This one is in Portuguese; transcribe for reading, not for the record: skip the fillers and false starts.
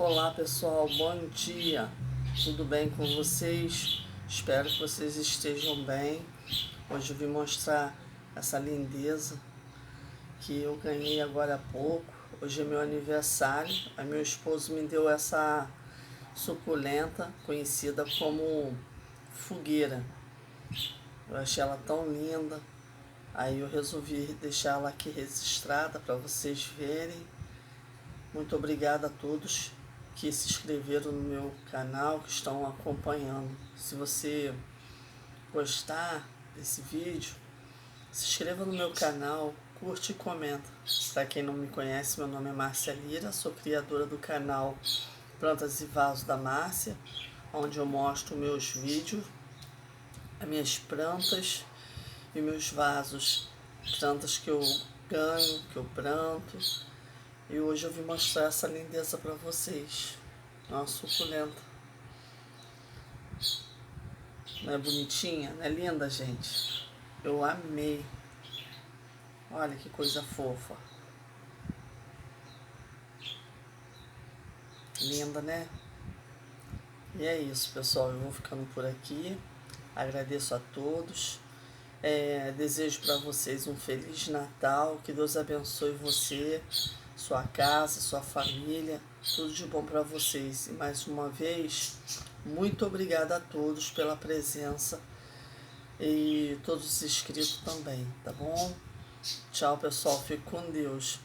Olá pessoal, bom dia, tudo bem com vocês? Espero que vocês estejam bem. Hoje eu vim mostrar essa lindeza que eu ganhei agora há pouco. Hoje é meu aniversário, aí meu esposo me deu essa suculenta, conhecida como fogueira. Eu achei ela tão linda, aí eu resolvi deixar ela aqui registrada para vocês verem. Muito obrigada a todos que se inscreveram no meu canal, que estão acompanhando. Se você gostar desse vídeo, se inscreva no meu canal, curte e comenta. Para quem não me conhece, meu nome é Márcia Lira, sou criadora do canal Plantas e Vasos da Márcia, onde eu mostro meus vídeos, as minhas plantas e meus vasos, plantas que eu ganho, que eu planto. E hoje eu vim mostrar essa lindeza para vocês. Uma suculenta. Não é bonitinha? Não é linda, gente? Eu amei. Olha que coisa fofa. Linda, né? E é isso, pessoal. Eu vou ficando por aqui. Agradeço a todos. Desejo para vocês um Feliz Natal. Que Deus abençoe você, sua casa, sua família. Tudo de bom para vocês. E mais uma vez, muito obrigada a todos pela presença. E todos os inscritos também, tá bom? Tchau, pessoal. Fique com Deus.